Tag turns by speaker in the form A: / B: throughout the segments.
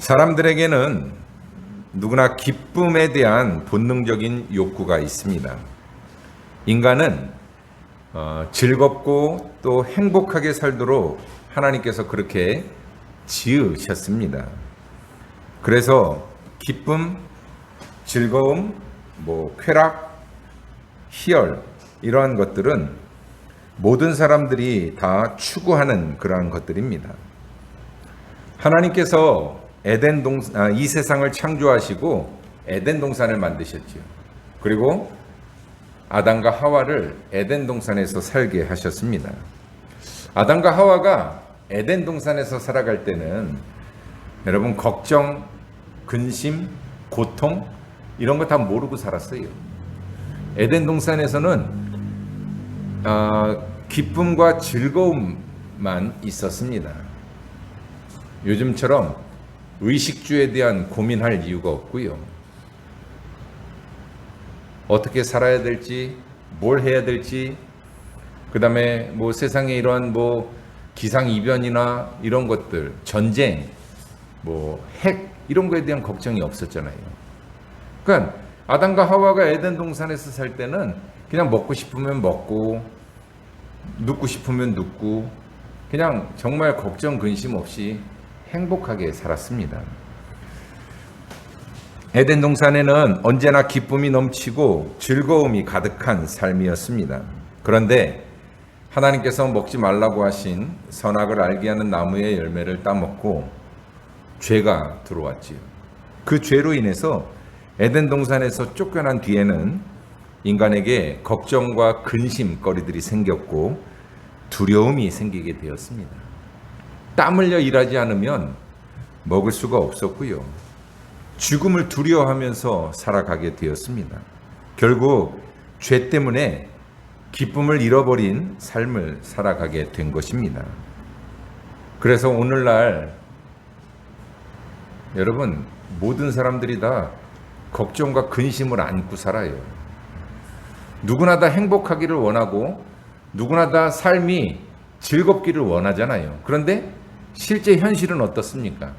A: 사람들에게는 누구나 기쁨에 대한 본능적인 욕구가 있습니다. 인간은 즐겁고 또 행복하게 살도록 하나님께서 그렇게 지으셨습니다. 그래서 기쁨, 즐거움, 쾌락, 희열 이러한 것들은 모든 사람들이 다 추구하는 그러한 것들입니다. 하나님께서 이 세상을 창조하시고 에덴 동산을 만드셨지요. 그리고 아담과 하와를 에덴 동산에서 살게 하셨습니다. 아담과 하와가 에덴 동산에서 살아갈 때는 여러분 걱정, 근심, 고통 이런 거 다 모르고 살았어요. 에덴 동산에서는 기쁨과 즐거움만 있었습니다. 요즘처럼 의식주에 대한 고민할 이유가 없고요. 어떻게 살아야 될지, 뭘 해야 될지, 그 다음에 세상에 이러한 기상이변이나 이런 것들, 전쟁, 핵, 이런 거에 대한 걱정이 없었잖아요. 그러니까 아담과 하와가 에덴 동산에서 살 때는 그냥 먹고 싶으면 먹고, 눕고 싶으면 눕고, 그냥 정말 걱정, 근심 없이 행복하게 살았습니다. 에덴 동산에는 언제나 기쁨이 넘치고 즐거움이 가득한 삶이었습니다. 그런데 하나님께서 먹지 말라고 하신 선악을 알게 하는 나무의 열매를 따먹고 죄가 들어왔지요. 그 죄로 인해서 에덴 동산에서 쫓겨난 뒤에는 인간에게 걱정과 근심거리들이 생겼고 두려움이 생기게 되었습니다. 땀 흘려 일하지 않으면 먹을 수가 없었고요. 죽음을 두려워하면서 살아가게 되었습니다. 결국 죄 때문에 기쁨을 잃어버린 삶을 살아가게 된 것입니다. 그래서 오늘날 여러분 모든 사람들이 다 걱정과 근심을 안고 살아요. 누구나 다 행복하기를 원하고 누구나 다 삶이 즐겁기를 원하잖아요. 그런데 실제 현실은 어떻습니까?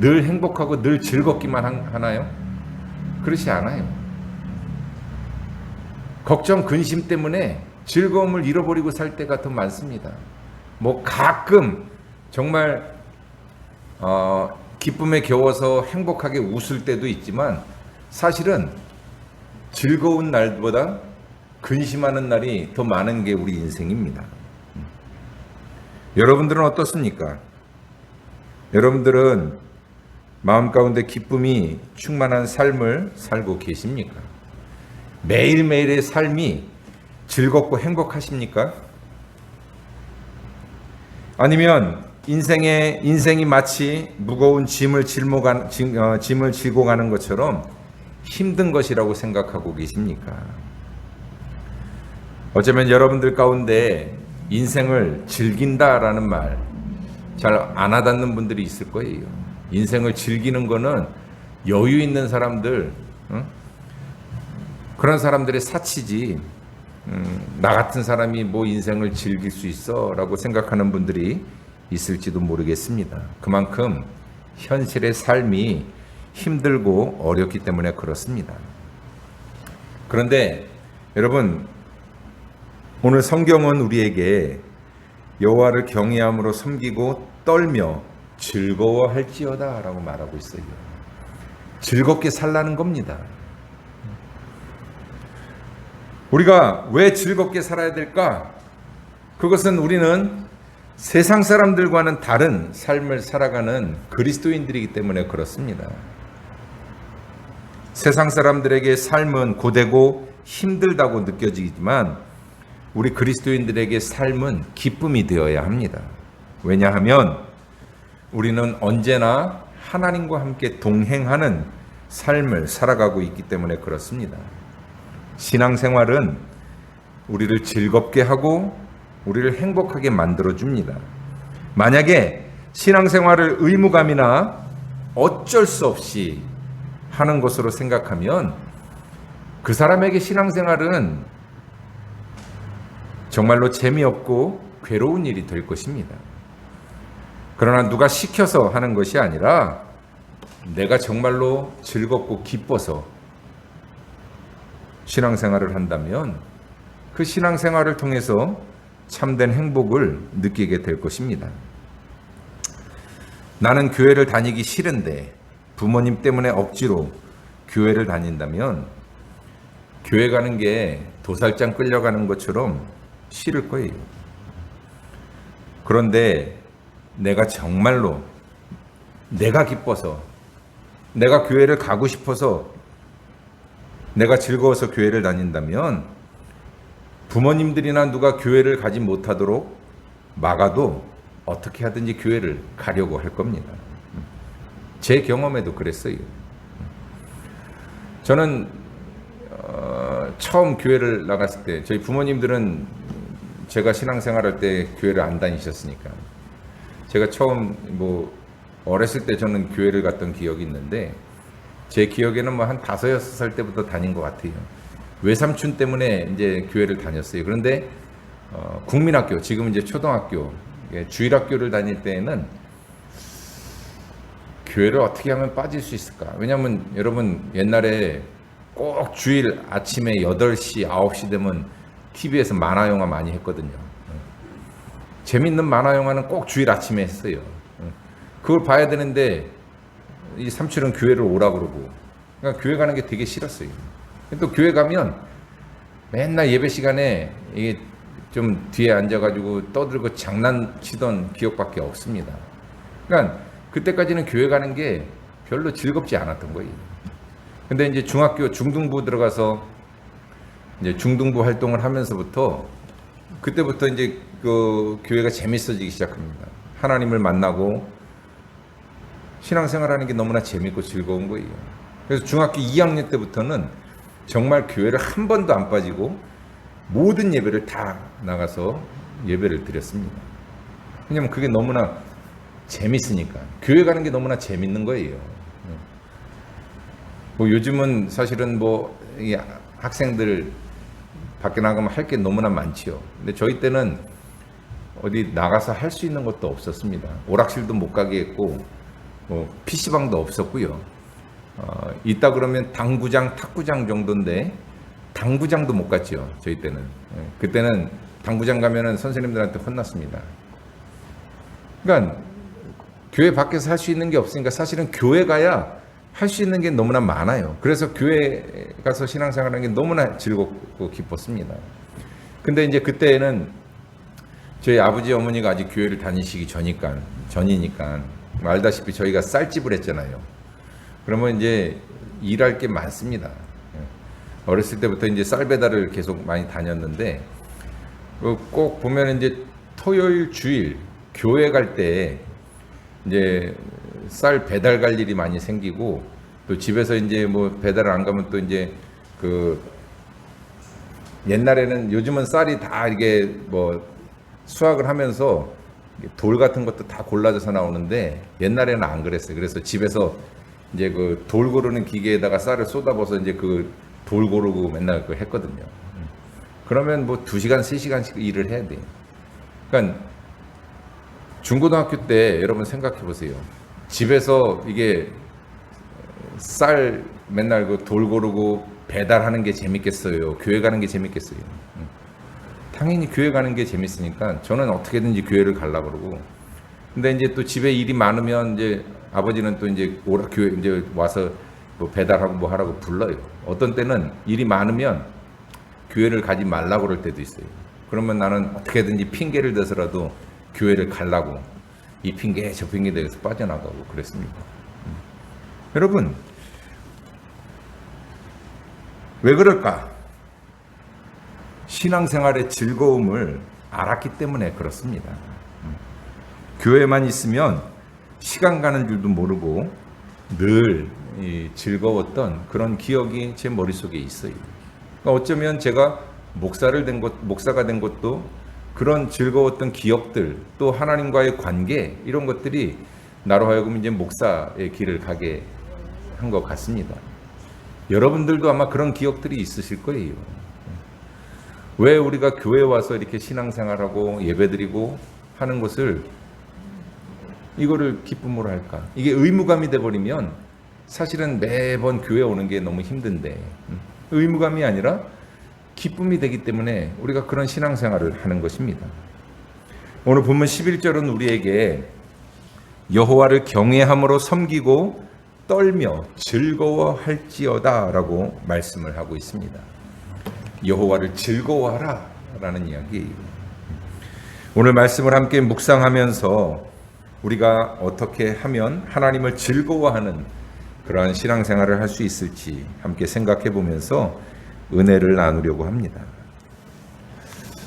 A: 늘 행복하고 늘 즐겁기만 하나요? 그렇지 않아요. 걱정, 근심 때문에 즐거움을 잃어버리고 살 때가 더 많습니다. 가끔 정말 기쁨에 겨워서 행복하게 웃을 때도 있지만 사실은 즐거운 날보다 근심하는 날이 더 많은 게 우리 인생입니다. 여러분들은 어떻습니까? 여러분들은 마음 가운데 기쁨이 충만한 삶을 살고 계십니까? 매일매일의 삶이 즐겁고 행복하십니까? 아니면 인생이 마치 무거운 짐을 지고 가는 것처럼 힘든 것이라고 생각하고 계십니까? 어쩌면 여러분들 가운데 인생을 즐긴다라는 말 잘 안 와닿는 분들이 있을 거예요. 인생을 즐기는 거는 여유 있는 사람들, 그런 사람들의 사치지, 나 같은 사람이 인생을 즐길 수 있어 라고 생각하는 분들이 있을지도 모르겠습니다. 그만큼 현실의 삶이 힘들고 어렵기 때문에 그렇습니다. 그런데 여러분, 오늘 성경은 우리에게 여호와를 경외함으로 섬기고 떨며 즐거워할지어다 라고 말하고 있어요. 즐겁게 살라는 겁니다. 우리가 왜 즐겁게 살아야 될까? 그것은 우리는 세상 사람들과는 다른 삶을 살아가는 그리스도인들이기 때문에 그렇습니다. 세상 사람들에게 삶은 고되고 힘들다고 느껴지지만 우리 그리스도인들에게 삶은 기쁨이 되어야 합니다. 왜냐하면 우리는 언제나 하나님과 함께 동행하는 삶을 살아가고 있기 때문에 그렇습니다. 신앙생활은 우리를 즐겁게 하고 우리를 행복하게 만들어줍니다. 만약에 신앙생활을 의무감이나 어쩔 수 없이 하는 것으로 생각하면 그 사람에게 신앙생활은 정말로 재미없고 괴로운 일이 될 것입니다. 그러나 누가 시켜서 하는 것이 아니라 내가 정말로 즐겁고 기뻐서 신앙생활을 한다면 그 신앙생활을 통해서 참된 행복을 느끼게 될 것입니다. 나는 교회를 다니기 싫은데 부모님 때문에 억지로 교회를 다닌다면 교회 가는 게 도살장 끌려가는 것처럼 싫을 거예요. 그런데 내가 정말로 내가 기뻐서 내가 교회를 가고 싶어서 내가 즐거워서 교회를 다닌다면 부모님들이나 누가 교회를 가지 못하도록 막아도 어떻게 하든지 교회를 가려고 할 겁니다. 제 경험에도 그랬어요. 저는 처음 교회를 나갔을 때 저희 부모님들은 제가 신앙생활할 때 교회를 안 다니셨으니까 제가 처음 어렸을 때 저는 교회를 갔던 기억이 있는데 제 기억에는 한 5, 6살 때부터 다닌 것 같아요. 외삼촌 때문에 이제 교회를 다녔어요. 그런데 국민학교, 지금 이제 초등학교, 주일학교를 다닐 때에는 교회를 어떻게 하면 빠질 수 있을까? 왜냐하면 여러분 옛날에 꼭 주일 아침에 8시, 9시 되면 TV에서 만화 영화 많이 했거든요. 재밌는 만화 영화는 꼭 주일 아침에 했어요. 그걸 봐야 되는데 이 삼촌은 교회를 오라 그러고 그러니까 교회 가는 게 되게 싫었어요. 또 교회 가면 맨날 예배 시간에 이게 좀 뒤에 앉아가지고 떠들고 장난치던 기억밖에 없습니다. 그러니까 그때까지는 교회 가는 게 별로 즐겁지 않았던 거예요. 근데 이제 중학교 중등부 들어가서 이제 중등부 활동을 하면서부터 그때부터 이제 그 교회가 재밌어지기 시작합니다. 하나님을 만나고 신앙생활하는 게 너무나 재밌고 즐거운 거예요. 그래서 중학교 2학년 때부터는 정말 교회를 한 번도 안 빠지고 모든 예배를 다 나가서 예배를 드렸습니다. 왜냐면 그게 너무나 재밌으니까. 교회 가는 게 너무나 재밌는 거예요. 요즘은 사실은 이 학생들 밖에 나가면 할 게 너무나 많지요. 근데 저희 때는 어디 나가서 할 수 있는 것도 없었습니다. 오락실도 못 가게 했고 PC방도 없었고요. 있다 그러면 당구장, 탁구장 정도인데 당구장도 못 갔죠. 저희 때는. 그때는 당구장 가면은 선생님들한테 혼났습니다. 그러니까 교회 밖에서 할 수 있는 게 없으니까 사실은 교회 가야 할 수 있는 게 너무나 많아요. 그래서 교회 가서 신앙생활하는 게 너무나 즐겁고 기뻤습니다. 근데 이제 그때는 저희 아버지 어머니가 아직 교회를 다니시기 전이니까 알다시피 저희가 쌀집을 했잖아요. 그러면 이제 일할 게 많습니다. 어렸을 때부터 이제 쌀 배달을 계속 많이 다녔는데 꼭 보면 이제 토요일 주일 교회 갈 때 이제 쌀 배달 갈 일이 많이 생기고 또 집에서 이제 배달을 안 가면 또 이제 옛날에는 요즘은 쌀이 다 이게 수확을 하면서 돌 같은 것도 다 골라져서 나오는데 옛날에는 안 그랬어요. 그래서 집에서 이제 그 돌 고르는 기계에다가 쌀을 쏟아부어서 이제 그 돌 고르고 맨날 그거 했거든요. 그러면 2시간, 3시간씩 일을 해야 돼요. 그러니까 중고등학교 때 여러분 생각해 보세요. 집에서 이게 쌀 맨날 그 돌 고르고 배달하는 게 재밌겠어요? 교회 가는 게 재밌겠어요? 당연히 교회 가는 게 재밌으니까 저는 어떻게든지 교회를 가려고 그러고. 근데 이제 또 집에 일이 많으면 이제 아버지는 또 이제 교회 이제 와서 배달하고 하라고 불러요. 어떤 때는 일이 많으면 교회를 가지 말라고 그럴 때도 있어요. 그러면 나는 어떻게든지 핑계를 대서라도 교회를 가려고 이 핑계 저 핑계 대서 빠져나가고 그랬습니다. 여러분 왜 그럴까? 신앙생활의 즐거움을 알았기 때문에 그렇습니다. 교회만 있으면 시간 가는 줄도 모르고 늘 즐거웠던 그런 기억이 제 머릿속에 있어요. 그러니까 어쩌면 제가 목사가 된 것도 그런 즐거웠던 기억들, 또 하나님과의 관계 이런 것들이 나로 하여금 이제 목사의 길을 가게 한 것 같습니다. 여러분들도 아마 그런 기억들이 있으실 거예요. 왜 우리가 교회 와서 이렇게 신앙생활하고 예배드리고 하는 것을 이거를 기쁨으로 할까? 이게 의무감이 돼버리면 사실은 매번 교회 오는 게 너무 힘든데, 의무감이 아니라 기쁨이 되기 때문에 우리가 그런 신앙생활을 하는 것입니다. 오늘 본문 11절은 우리에게 여호와를 경외함으로 섬기고 떨며 즐거워할지어다 라고 말씀을 하고 있습니다. 여호와를 즐거워하라 라는 이야기예요. 오늘 말씀을 함께 묵상하면서 우리가 어떻게 하면 하나님을 즐거워하는 그러한 신앙생활을 할 수 있을지 함께 생각해 보면서 은혜를 나누려고 합니다.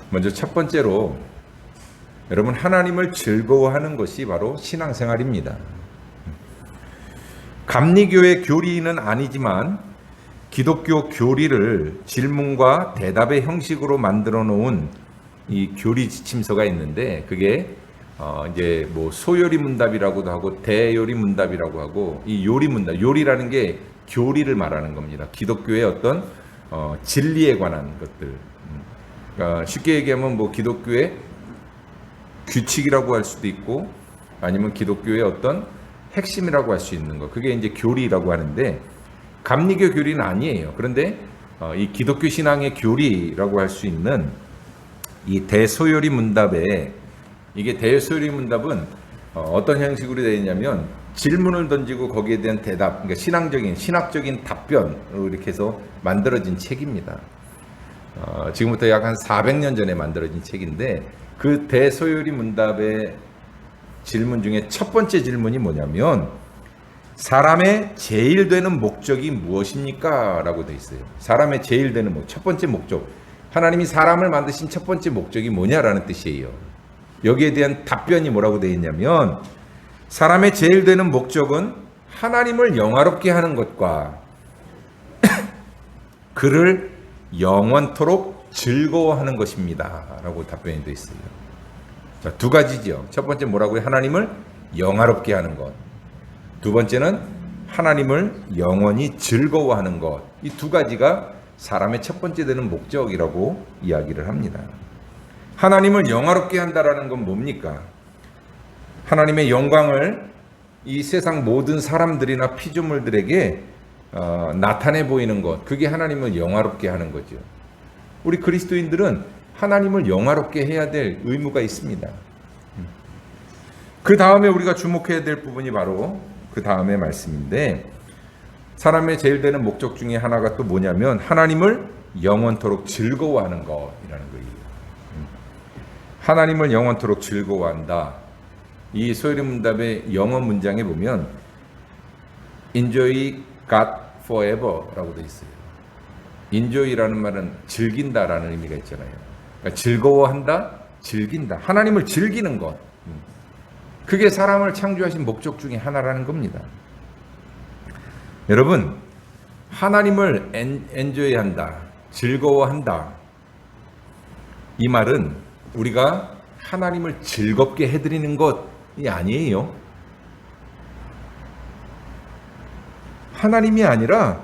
A: 먼저 첫 번째로 여러분, 하나님을 즐거워하는 것이 바로 신앙생활입니다. 감리교의 교리는 아니지만 기독교 교리를 질문과 대답의 형식으로 만들어 놓은 이 교리 지침서가 있는데, 그게 이제 뭐 소요리 문답이라고도 하고 대요리 문답이라고 하고, 이 요리 문답, 요리라는 게 교리를 말하는 겁니다. 기독교의 어떤 진리에 관한 것들. 그러니까 쉽게 얘기하면 뭐 기독교의 규칙이라고 할 수도 있고, 아니면 기독교의 어떤 핵심이라고 할 수 있는 것. 그게 이제 교리라고 하는데, 감리교 교리는 아니에요. 그런데 이 기독교 신앙의 교리라고 할 수 있는 이 대소요리 문답에, 이게 대소요리 문답은 어떤 형식으로 되어 있냐면 질문을 던지고 거기에 대한 대답, 그러니까 신학적인 답변으로 이렇게 해서 만들어진 책입니다. 지금부터 약 한 400년 전에 만들어진 책인데, 그 대소요리 문답의 질문 중에 첫 번째 질문이 뭐냐면, 사람의 제일 되는 목적이 무엇입니까? 라고 되어 있어요. 사람의 제일 되는 첫 번째 목적, 하나님이 사람을 만드신 첫 번째 목적이 뭐냐라는 뜻이에요. 여기에 대한 답변이 뭐라고 되어 있냐면, 사람의 제일 되는 목적은 하나님을 영화롭게 하는 것과 그를 영원토록 즐거워하는 것입니다 라고 답변이 되어 있어요. 자, 두 가지죠. 첫 번째 뭐라고요? 하나님을 영화롭게 하는 것. 두 번째는 하나님을 영원히 즐거워하는 것. 이 두 가지가 사람의 첫 번째 되는 목적이라고 이야기를 합니다. 하나님을 영화롭게 한다라는 건 뭡니까? 하나님의 영광을 이 세상 모든 사람들이나 피조물들에게 나타내 보이는 것, 그게 하나님을 영화롭게 하는 거죠. 우리 그리스도인들은 하나님을 영화롭게 해야 될 의무가 있습니다. 그 다음에 우리가 주목해야 될 부분이 바로 그 다음의 말씀인데, 사람의 제일 되는 목적 중에 하나가 또 뭐냐면 하나님을 영원토록 즐거워하는 것이라는 거예요. 하나님을 영원토록 즐거워한다. 이 소요리 문답의 영어 문장에 보면 enjoy God forever라고 되어 있어요. enjoy라는 말은 즐긴다라는 의미가 있잖아요. 그러니까 즐거워한다, 즐긴다. 하나님을 즐기는 것. 그게 사람을 창조하신 목적 중에 하나라는 겁니다. 여러분, 하나님을 엔조이한다, 즐거워한다. 이 말은 우리가 하나님을 즐겁게 해드리는 것이 아니에요. 하나님이 아니라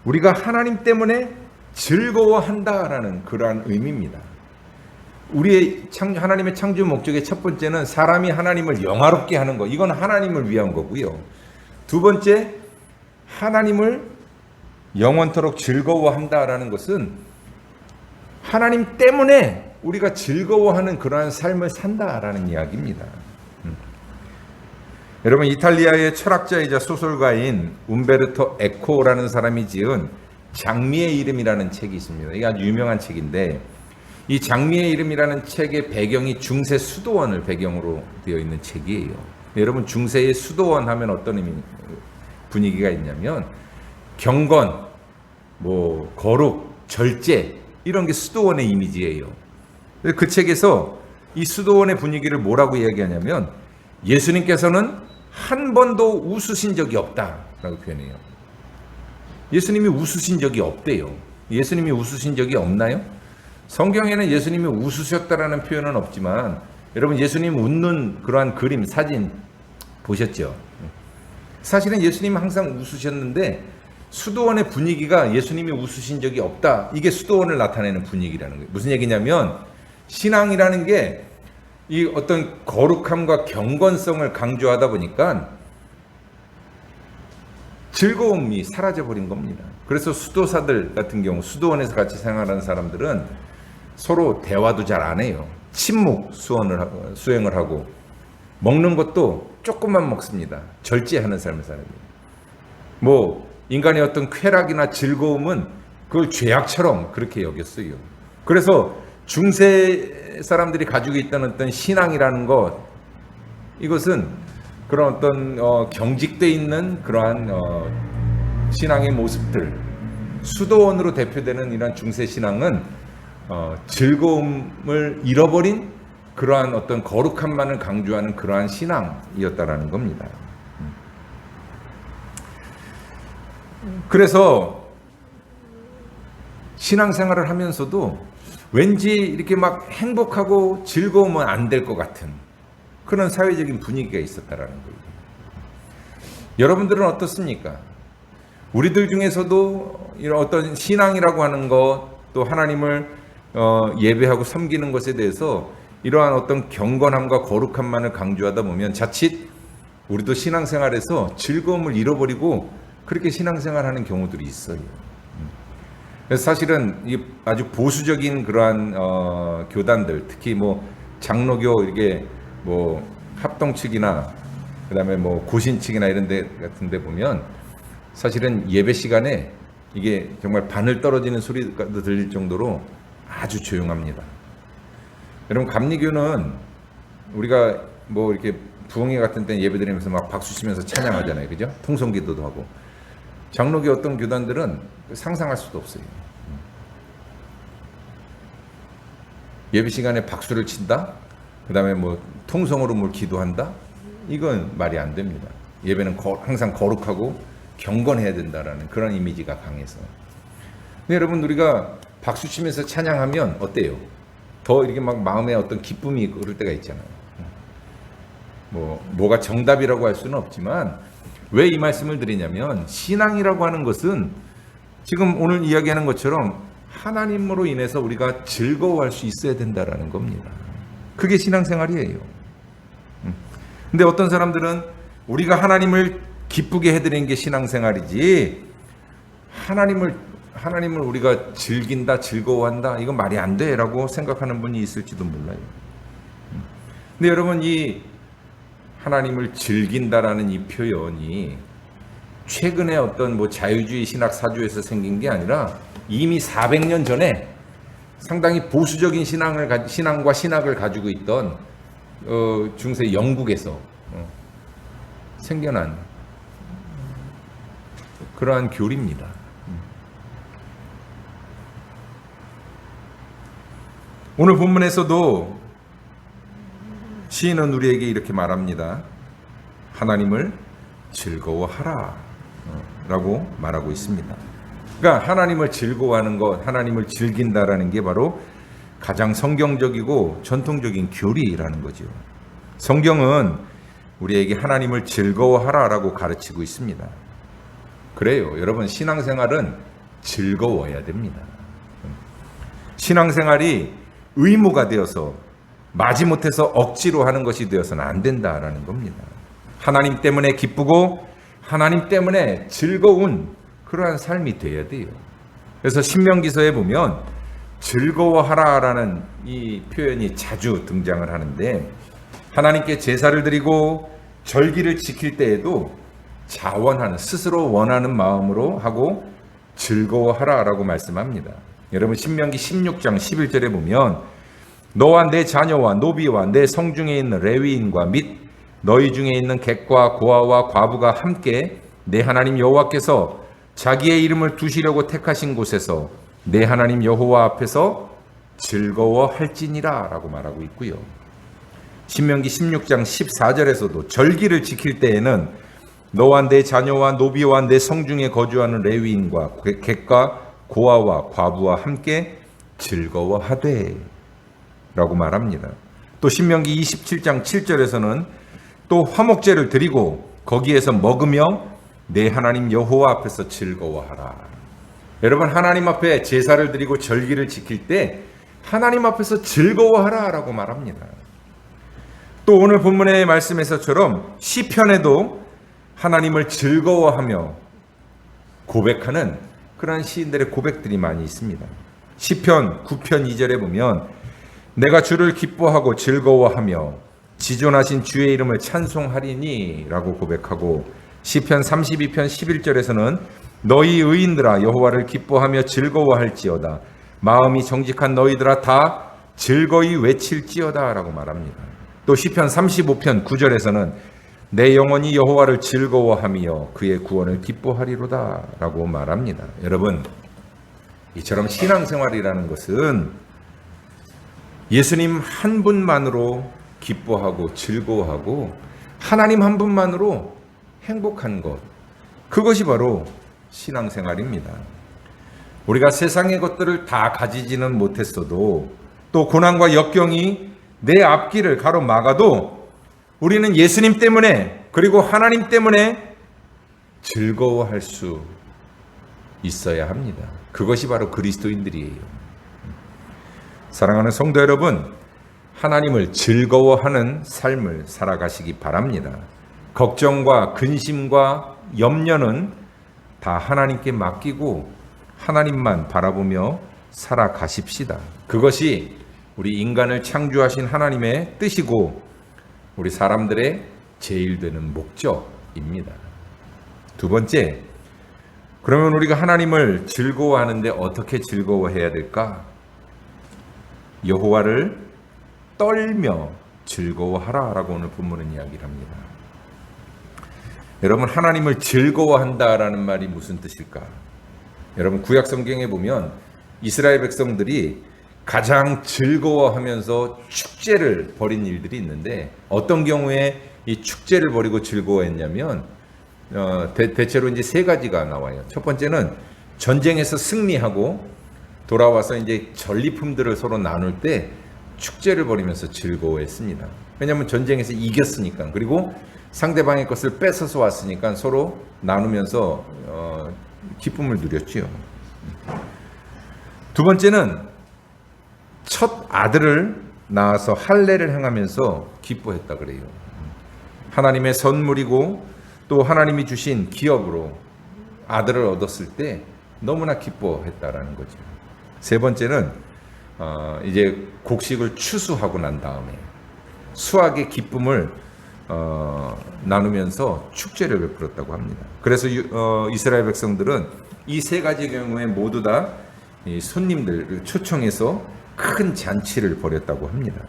A: 우리가 하나님 때문에 즐거워한다라는 그러한 의미입니다. 우리의 하나님의 창조 목적의 첫 번째는 사람이 하나님을 영화롭게 하는 것. 이건 하나님을 위한 거고요. 두 번째, 하나님을 영원토록 즐거워한다라는 것은 하나님 때문에 우리가 즐거워하는 그러한 삶을 산다라는 이야기입니다. 여러분, 이탈리아의 철학자이자 소설가인 움베르토 에코라는 사람이 지은 장미의 이름이라는 책이 있습니다. 이게 아주 유명한 책인데, 이 장미의 이름이라는 책의 배경이 중세 수도원을 배경으로 되어 있는 책이에요. 여러분, 중세의 수도원 하면 어떤 분위기가 있냐면 경건, 뭐 거룩, 절제, 이런 게 수도원의 이미지예요. 그 책에서 이 수도원의 분위기를 뭐라고 이야기하냐면, 예수님께서는 한 번도 웃으신 적이 없다라고 표현해요. 예수님이 웃으신 적이 없대요. 예수님이 웃으신 적이 없나요? 성경에는 예수님이 웃으셨다라는 표현은 없지만, 여러분, 예수님 웃는 그러한 그림, 사진 보셨죠? 사실은 예수님은 항상 웃으셨는데 수도원의 분위기가 예수님이 웃으신 적이 없다. 이게 수도원을 나타내는 분위기라는 거예요. 무슨 얘기냐면, 신앙이라는 게 이 어떤 거룩함과 경건성을 강조하다 보니까 즐거움이 사라져버린 겁니다. 그래서 수도사들 같은 경우 수도원에서 같이 생활하는 사람들은 서로 대화도 잘 안 해요. 침묵 수행을 하고 먹는 것도 조금만 먹습니다. 절제하는 삶을 살아요. 뭐 인간의 어떤 쾌락이나 즐거움은 그걸 죄악처럼 그렇게 여겼어요. 그래서 중세 사람들이 가지고 있던 어떤 신앙이라는 것, 이것은 그런 어떤 경직돼 있는 그러한 신앙의 모습들, 수도원으로 대표되는 이러한 중세 신앙은 즐거움을 잃어버린 그러한 어떤 거룩함만을 강조하는 그러한 신앙이었다라는 겁니다. 그래서 신앙생활을 하면서도 왠지 이렇게 막 행복하고 즐거우면 안 될 것 같은 그런 사회적인 분위기가 있었다라는 거예요. 여러분들은 어떻습니까? 우리들 중에서도 이런 어떤 신앙이라고 하는 것, 또 하나님을 예배하고 섬기는 것에 대해서 이러한 어떤 경건함과 거룩함만을 강조하다 보면 자칫 우리도 신앙생활에서 즐거움을 잃어버리고 그렇게 신앙생활하는 경우들이 있어요. 그래서 사실은 이 아주 보수적인 그러한 교단들, 특히 뭐 장로교 이게 뭐 합동 측이나 그다음에 뭐 고신 측이나 이런 데 같은 데 보면 사실은 예배 시간에 이게 정말 바늘 떨어지는 소리가 들릴 정도로 아주 조용합니다. 여러분, 감리교는 우리가 뭐 이렇게 부흥회 같은 때 예배 드리면서 막 박수 치면서 찬양하잖아요. 그죠? 통성기도도 하고. 장로교 어떤 교단들은 상상할 수도 없어요. 예배 시간에 박수를 친다? 그 다음에 뭐 통성으로 뭘 기도한다? 이건 말이 안 됩니다. 예배는 항상 거룩하고 경건해야 된다라는 그런 이미지가 강해서. 근데 여러분, 우리가 박수 치면서 찬양하면 어때요? 더 이렇게 막 마음에 어떤 기쁨이 그럴 때가 있잖아요. 뭐가 정답이라고 할 수는 없지만 왜 이 말씀을 드리냐면, 신앙이라고 하는 것은 지금 오늘 이야기하는 것처럼 하나님으로 인해서 우리가 즐거워할 수 있어야 된다라는 겁니다. 그게 신앙생활이에요. 근데 어떤 사람들은 우리가 하나님을 기쁘게 해드리는 게 신앙생활이지, 하나님을 우리가 즐긴다, 즐거워한다, 이건 말이 안 돼라고 생각하는 분이 있을지도 몰라요. 근데 여러분, 이 하나님을 즐긴다라는 이 표현이 최근에 어떤 뭐 자유주의 신학 사주에서 생긴 게 아니라 이미 400년 전에 상당히 보수적인 신앙과 신학을 가지고 있던 중세 영국에서 생겨난 그러한 교리입니다. 오늘 본문에서도 시인은 우리에게 이렇게 말합니다. 하나님을 즐거워하라 라고 말하고 있습니다. 그러니까 하나님을 즐거워하는 것, 하나님을 즐긴다라는 게 바로 가장 성경적이고 전통적인 교리라는 거죠. 성경은 우리에게 하나님을 즐거워하라라고 가르치고 있습니다. 그래요. 여러분, 신앙생활은 즐거워야 됩니다. 신앙생활이 의무가 되어서 마지못해서 억지로 하는 것이 되어서는 안 된다라는 겁니다. 하나님 때문에 기쁘고 하나님 때문에 즐거운 그러한 삶이 되어야 돼요. 그래서 신명기서에 보면 즐거워하라라는 이 표현이 자주 등장을 하는데, 하나님께 제사를 드리고 절기를 지킬 때에도 자원하는, 스스로 원하는 마음으로 하고 즐거워하라라고 말씀합니다. 여러분, 신명기 16장 11절에 보면 너와 내 자녀와 노비와 내 성중에 있는 레위인과 및 너희 중에 있는 객과 고아와 과부가 함께 내 하나님 여호와께서 자기의 이름을 두시려고 택하신 곳에서 내 하나님 여호와 앞에서 즐거워할지니라 라고 말하고 있고요. 신명기 16장 14절에서도 절기를 지킬 때에는 너와 내 자녀와 노비와 내 성중에 거주하는 레위인과 객과 고아와 과부와 함께 즐거워하되 라고 말합니다. 또 신명기 27장 7절에서는 또 화목제를 드리고 거기에서 먹으며 내 하나님 여호와 앞에서 즐거워하라. 여러분, 하나님 앞에 제사를 드리고 절기를 지킬 때 하나님 앞에서 즐거워하라 라고 말합니다. 또 오늘 본문의 말씀에서처럼 시편에도 하나님을 즐거워하며 고백하는 그러한 시인들의 고백들이 많이 있습니다. 시편 9편 2절에 보면 내가 주를 기뻐하고 즐거워하며 지존하신 주의 이름을 찬송하리니 라고 고백하고, 시편 32편 11절에서는 너희 의인들아 여호와를 기뻐하며 즐거워할지어다, 마음이 정직한 너희들아 다 즐거이 외칠지어다 라고 말합니다. 또 시편 35편 9절에서는 내 영혼이 여호와를 즐거워하며 그의 구원을 기뻐하리로다 라고 말합니다. 여러분, 이처럼 신앙생활이라는 것은 예수님 한 분만으로 기뻐하고 즐거워하고 하나님 한 분만으로 행복한 것, 그것이 바로 신앙생활입니다. 우리가 세상의 것들을 다 가지지는 못했어도, 또 고난과 역경이 내 앞길을 가로막아도 우리는 예수님 때문에, 그리고 하나님 때문에 즐거워할 수 있어야 합니다. 그것이 바로 그리스도인들이에요. 사랑하는 성도 여러분, 하나님을 즐거워하는 삶을 살아가시기 바랍니다. 걱정과 근심과 염려는 다 하나님께 맡기고 하나님만 바라보며 살아가십시다. 그것이 우리 인간을 창조하신 하나님의 뜻이고 우리 사람들의 제일 되는 목적입니다. 두 번째, 그러면 우리가 하나님을 즐거워하는데 어떻게 즐거워해야 될까? 여호와를 떨며 즐거워하라 라고 오늘 본문은 이야기를 합니다. 여러분, 하나님을 즐거워한다라는 말이 무슨 뜻일까? 여러분, 구약 성경에 보면 이스라엘 백성들이 가장 즐거워하면서 축제를 벌인 일들이 있는데, 어떤 경우에 이 축제를 벌이고 즐거워했냐면 대체로 이제 세 가지가 나와요. 첫 번째는 전쟁에서 승리하고 돌아와서 이제 전리품들을 서로 나눌 때 축제를 벌이면서 즐거워했습니다. 왜냐하면 전쟁에서 이겼으니까, 그리고 상대방의 것을 뺏어서 왔으니까 서로 나누면서 기쁨을 누렸지요. 두 번째는 첫 아들을 낳아서 할례를 행하면서 기뻐했다 그래요. 하나님의 선물이고 또 하나님이 주신 기업으로 아들을 얻었을 때 너무나 기뻐했다라는 거죠. 세 번째는 이제 곡식을 추수하고 난 다음에 수확의 기쁨을 나누면서 축제를 베풀었다고 합니다. 그래서 이스라엘 백성들은 이 세 가지 경우에 모두 다 손님들을 초청해서 큰 잔치를 벌였다고 합니다.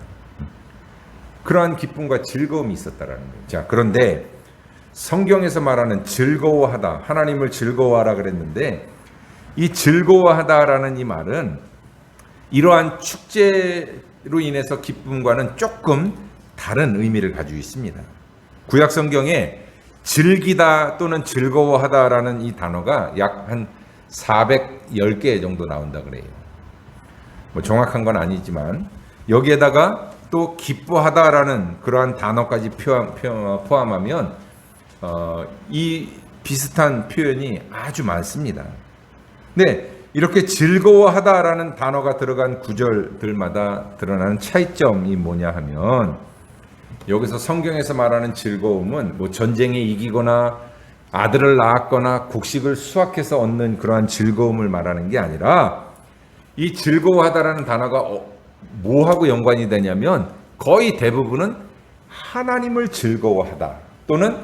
A: 그러한 기쁨과 즐거움이 있었다라는 거예요. 자, 그런데 성경에서 말하는 즐거워하다, 하나님을 즐거워하라 그랬는데, 이 즐거워하다라는 이 말은 이러한 축제로 인해서 기쁨과는 조금 다른 의미를 가지고 있습니다. 구약 성경에 즐기다 또는 즐거워하다라는 이 단어가 약 한 410개 정도 나온다 그래요. 뭐 정확한 건 아니지만 여기에다가 또 기뻐하다라는 그러한 단어까지 포함하면 이 비슷한 표현이 아주 많습니다. 네, 이렇게 즐거워하다라는 단어가 들어간 구절들마다 드러나는 차이점이 뭐냐 하면, 여기서 성경에서 말하는 즐거움은 뭐 전쟁에 이기거나 아들을 낳았거나 곡식을 수확해서 얻는 그러한 즐거움을 말하는 게 아니라, 이 즐거워하다라는 단어가 뭐하고 연관이 되냐면 거의 대부분은 하나님을 즐거워하다 또는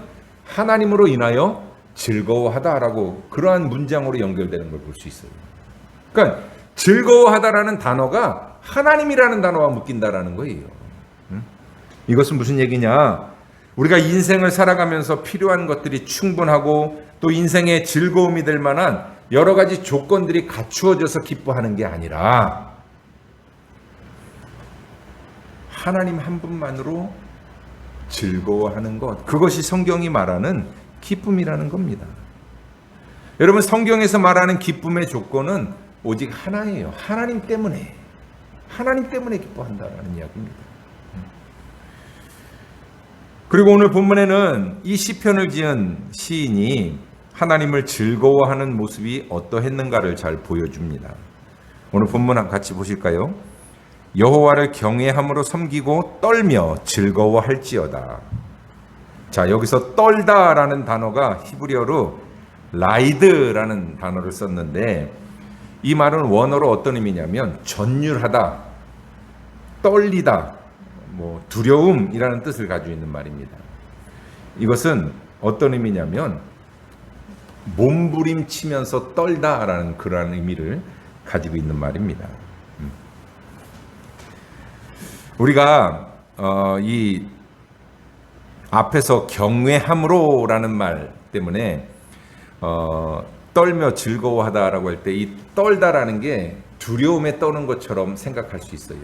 A: 하나님으로 인하여 즐거워하다라고 그러한 문장으로 연결되는 걸 볼 수 있어요. 그러니까 즐거워하다라는 단어가 하나님이라는 단어와 묶인다라는 거예요. 이것은 무슨 얘기냐? 우리가 인생을 살아가면서 필요한 것들이 충분하고 또 인생의 즐거움이 될 만한 여러 가지 조건들이 갖추어져서 기뻐하는 게 아니라 하나님 한 분만으로 즐거워하는 것, 그것이 성경이 말하는 기쁨이라는 겁니다. 여러분, 성경에서 말하는 기쁨의 조건은 오직 하나예요. 하나님 때문에 기뻐한다라는 이야기입니다. 그리고 오늘 본문에는 이 시편을 지은 시인이 하나님을 즐거워하는 모습이 어떠했는가를 잘 보여줍니다. 오늘 본문 같이 보실까요? 여호와를 경외함으로 섬기고 떨며 즐거워할지어다. 자, 여기서 떨다라는 단어가 히브리어로 라이드라는 단어를 썼는데, 이 말은 원어로 어떤 의미냐면 전율하다, 떨리다, 두려움이라는 뜻을 가지고 있는 말입니다. 이것은 어떤 의미냐면 몸부림치면서 떨다라는 그러한 의미를 가지고 있는 말입니다. 우리가 이 앞에서 경외함으로라는 말 때문에 떨며 즐거워하다라고 할 때 이 떨다라는 게 두려움에 떠는 것처럼 생각할 수 있어요.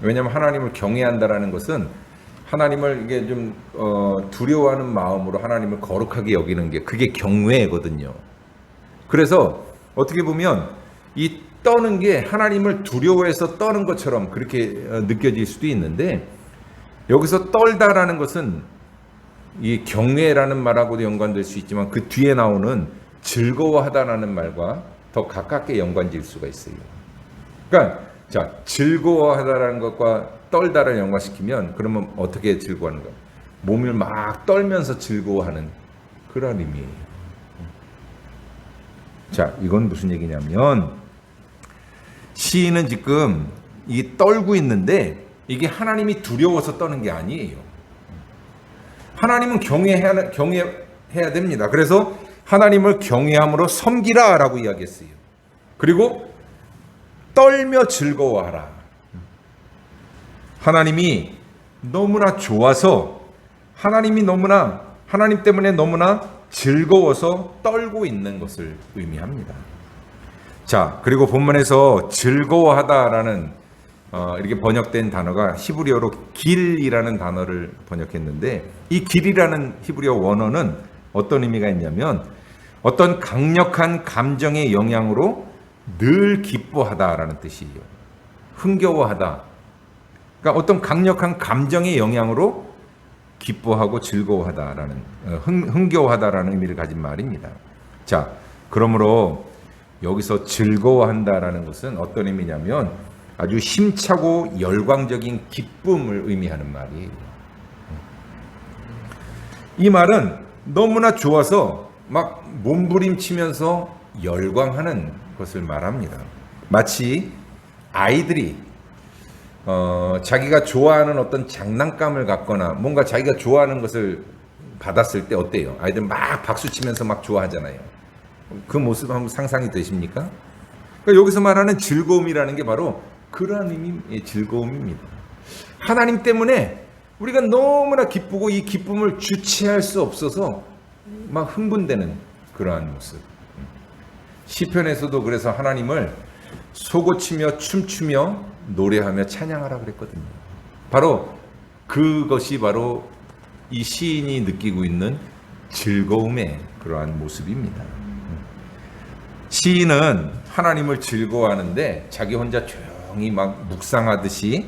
A: 왜냐하면 하나님을 경외한다라는 것은 하나님을 이게 좀 두려워하는 마음으로 하나님을 거룩하게 여기는 게 그게 경외거든요. 그래서 어떻게 보면 이 떠는 게 하나님을 두려워해서 떠는 것처럼 그렇게 느껴질 수도 있는데, 여기서 떨다라는 것은 이 경외라는 말하고도 연관될 수 있지만 그 뒤에 나오는 즐거워하다라는 말과 더 가깝게 연관질 수가 있어요. 그러니까 자, 즐거워하다라는 것과 떨다를 연관시키면 그러면 어떻게 즐거워하는가? 몸을 막 떨면서 즐거워하는 그런 의미예요. 자, 이건 무슨 얘기냐면 시인은 지금 이 떨고 있는데 이게 하나님이 두려워서 떠는 게 아니에요. 하나님은 경외해야 됩니다. 그래서 하나님을 경외함으로 섬기라라고 이야기했어요. 그리고 떨며 즐거워하라. 하나님이 너무나 좋아서 하나님 때문에 너무나 즐거워서 떨고 있는 것을 의미합니다. 자, 그리고 본문에서 즐거워하다라는 이렇게 번역된 단어가 히브리어로 길이라는 단어를 번역했는데, 이 길이라는 히브리어 원어는 어떤 의미가 있냐면 어떤 강력한 감정의 영향으로 늘 기뻐하다라는 뜻이에요. 흥겨워하다. 그러니까 어떤 강력한 감정의 영향으로 기뻐하고 즐거워하다라는 흥겨워하다라는 의미를 가진 말입니다. 자, 그러므로 여기서 즐거워한다라는 것은 어떤 의미냐면 아주 힘차고 열광적인 기쁨을 의미하는 말이에요. 이 말은 너무나 좋아서 막 몸부림치면서 열광하는 것을 말합니다. 마치 아이들이 자기가 좋아하는 어떤 장난감을 갖거나 뭔가 자기가 좋아하는 것을 받았을 때 어때요? 아이들 막 박수치면서 막 좋아하잖아요. 그 모습 한번 상상이 되십니까? 그러니까 여기서 말하는 즐거움이라는 게 바로 그러한 의미의 즐거움입니다. 하나님 때문에 우리가 너무나 기쁘고 이 기쁨을 주체할 수 없어서 막 흥분되는 그러한 모습. 시편에서도 그래서 하나님을 솟구치며 춤추며 노래하며 찬양하라 그랬거든요. 바로 그것이 바로 이 시인이 느끼고 있는 즐거움의 그러한 모습입니다. 시인은 하나님을 즐거워하는데 자기 혼자 조용히 막 묵상하듯이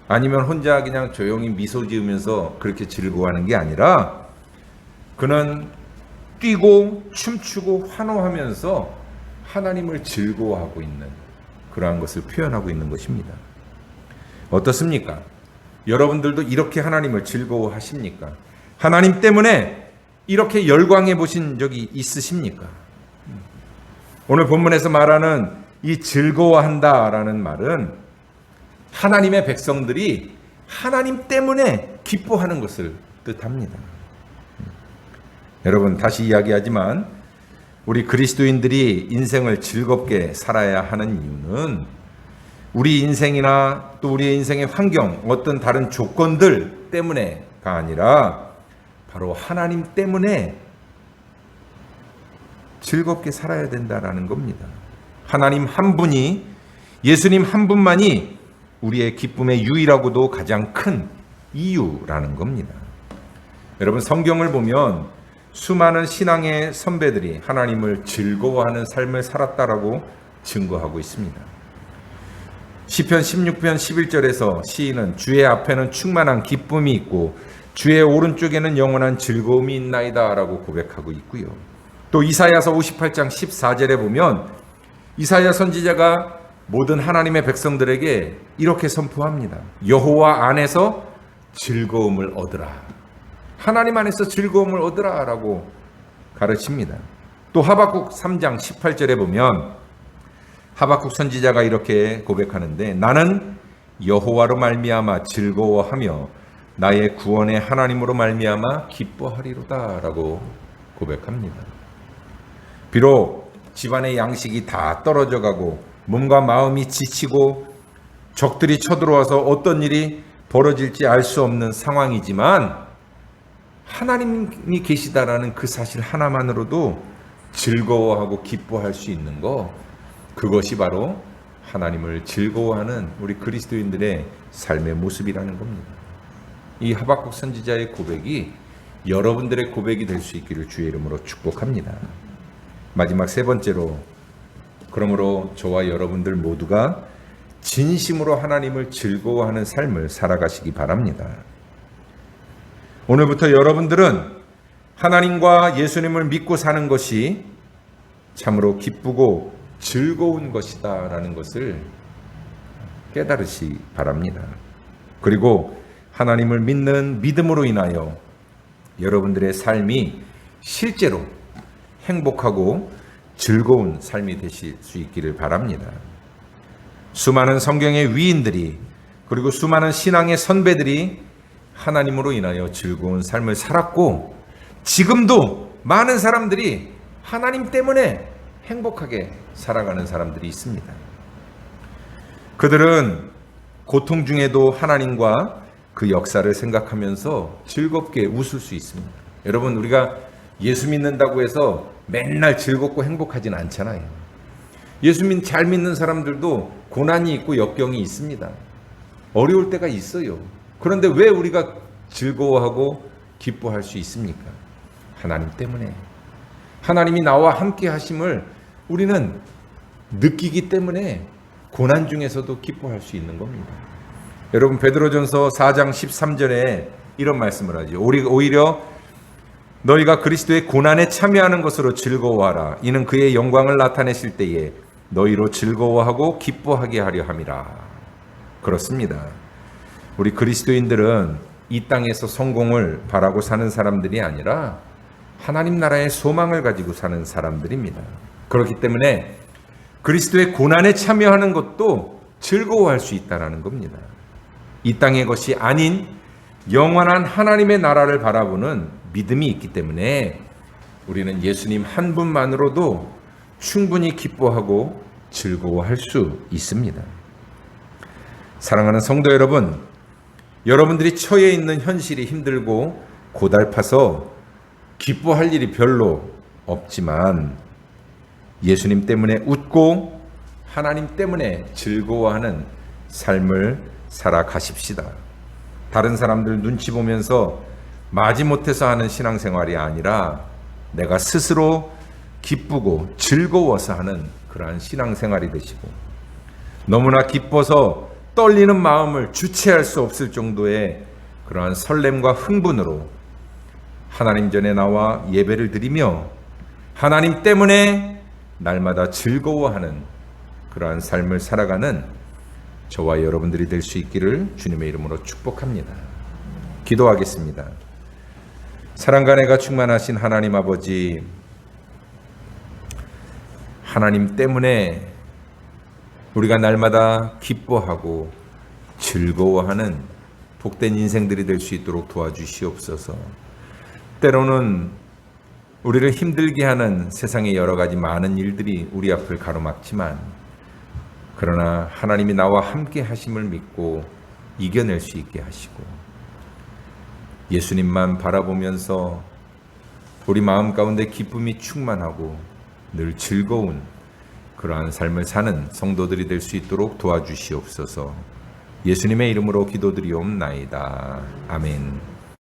A: 아니면 혼자 그냥 조용히 미소 지으면서 그렇게 즐거워하는 게 아니라 그는 뛰고 춤추고 환호하면서 하나님을 즐거워하고 있는 그러한 것을 표현하고 있는 것입니다. 어떻습니까? 여러분들도 이렇게 하나님을 즐거워하십니까? 하나님 때문에 이렇게 열광해 보신 적이 있으십니까? 오늘 본문에서 말하는 이 즐거워한다라는 말은 하나님의 백성들이 하나님 때문에 기뻐하는 것을 뜻합니다. 여러분, 다시 이야기하지만 우리 그리스도인들이 인생을 즐겁게 살아야 하는 이유는 우리 인생이나 또 우리의 인생의 환경, 어떤 다른 조건들 때문에가 아니라 바로 하나님 때문에 즐겁게 살아야 된다라는 겁니다. 하나님 한 분이, 예수님 한 분만이 우리의 기쁨의 유일하고도 가장 큰 이유라는 겁니다. 여러분, 성경을 보면 수많은 신앙의 선배들이 하나님을 즐거워하는 삶을 살았다라고 증거하고 있습니다. 시편 16편 11절에서 시인은 주의 앞에는 충만한 기쁨이 있고 주의 오른쪽에는 영원한 즐거움이 있나이다 라고 고백하고 있고요. 또 이사야서 58장 14절에 보면 이사야 선지자가 모든 하나님의 백성들에게 이렇게 선포합니다. 여호와 안에서 즐거움을 얻으라. 하나님 안에서 즐거움을 얻으라 라고 가르칩니다. 또 하박국 3장 18절에 보면 하박국 선지자가 이렇게 고백하는데 나는 여호와로 말미암아 즐거워하며 나의 구원의 하나님으로 말미암아 기뻐하리로다 라고 고백합니다. 비록 집안의 양식이 다 떨어져 가고 몸과 마음이 지치고 적들이 쳐들어와서 어떤 일이 벌어질지 알 수 없는 상황이지만 하나님이 계시다라는 그 사실 하나만으로도 즐거워하고 기뻐할 수 있는 것, 그것이 바로 하나님을 즐거워하는 우리 그리스도인들의 삶의 모습이라는 겁니다. 이 하박국 선지자의 고백이 여러분들의 고백이 될 수 있기를 주의 이름으로 축복합니다. 마지막 세 번째로, 그러므로 저와 여러분들 모두가 진심으로 하나님을 즐거워하는 삶을 살아가시기 바랍니다. 오늘부터 여러분들은 하나님과 예수님을 믿고 사는 것이 참으로 기쁘고 즐거운 것이다 라는 것을 깨달으시 바랍니다. 그리고 하나님을 믿는 믿음으로 인하여 여러분들의 삶이 실제로 행복하고 즐거운 삶이 되실 수 있기를 바랍니다. 수많은 성경의 위인들이, 그리고 수많은 신앙의 선배들이 하나님으로 인하여 즐거운 삶을 살았고, 지금도 많은 사람들이 하나님 때문에 행복하게 살아가는 사람들이 있습니다. 그들은 고통 중에도 하나님과 그 역사를 생각하면서 즐겁게 웃을 수 있습니다. 여러분, 우리가 예수 믿는다고 해서 맨날 즐겁고 행복하진 않잖아요. 예수 잘 믿는 사람들도 고난이 있고 역경이 있습니다. 어려울 때가 있어요. 그런데 왜 우리가 즐거워하고 기뻐할 수 있습니까? 하나님 때문에. 하나님이 나와 함께 하심을 우리는 느끼기 때문에 고난 중에서도 기뻐할 수 있는 겁니다. 여러분, 베드로전서 4장 13절에 이런 말씀을 하죠. 오히려 너희가 그리스도의 고난에 참여하는 것으로 즐거워하라. 이는 그의 영광을 나타내실 때에 너희로 즐거워하고 기뻐하게 하려 함이라. 그렇습니다. 우리 그리스도인들은 이 땅에서 성공을 바라고 사는 사람들이 아니라 하나님 나라의 소망을 가지고 사는 사람들입니다. 그렇기 때문에 그리스도의 고난에 참여하는 것도 즐거워할 수 있다는 겁니다. 이 땅의 것이 아닌 영원한 하나님의 나라를 바라보는 믿음이 있기 때문에 우리는 예수님 한 분만으로도 충분히 기뻐하고 즐거워할 수 있습니다. 사랑하는 성도 여러분, 여러분들이 처해 있는 현실이 힘들고 고달파서 기뻐할 일이 별로 없지만 예수님 때문에 웃고 하나님 때문에 즐거워하는 삶을 살아가십시다. 다른 사람들 눈치 보면서 마지못해서 하는 신앙생활이 아니라 내가 스스로 기쁘고 즐거워서 하는 그러한 신앙생활이 되시고, 너무나 기뻐서 떨리는 마음을 주체할 수 없을 정도의 그러한 설렘과 흥분으로 하나님 전에 나와 예배를 드리며 하나님 때문에 날마다 즐거워하는 그러한 삶을 살아가는 저와 여러분들이 될 수 있기를 주님의 이름으로 축복합니다. 기도하겠습니다. 사랑과 은혜가 충만하신 하나님 아버지, 하나님 때문에 우리가 날마다 기뻐하고 즐거워하는 복된 인생들이 될 수 있도록 도와주시옵소서. 때로는 우리를 힘들게 하는 세상의 여러 가지 많은 일들이 우리 앞을 가로막지만, 그러나 하나님이 나와 함께 하심을 믿고 이겨낼 수 있게 하시고, 예수님만 바라보면서 우리 마음 가운데 기쁨이 충만하고 늘 즐거운 그러한 삶을 사는 성도들이 될 수 있도록 도와주시옵소서. 예수님의 이름으로 기도드리옵나이다. 아멘.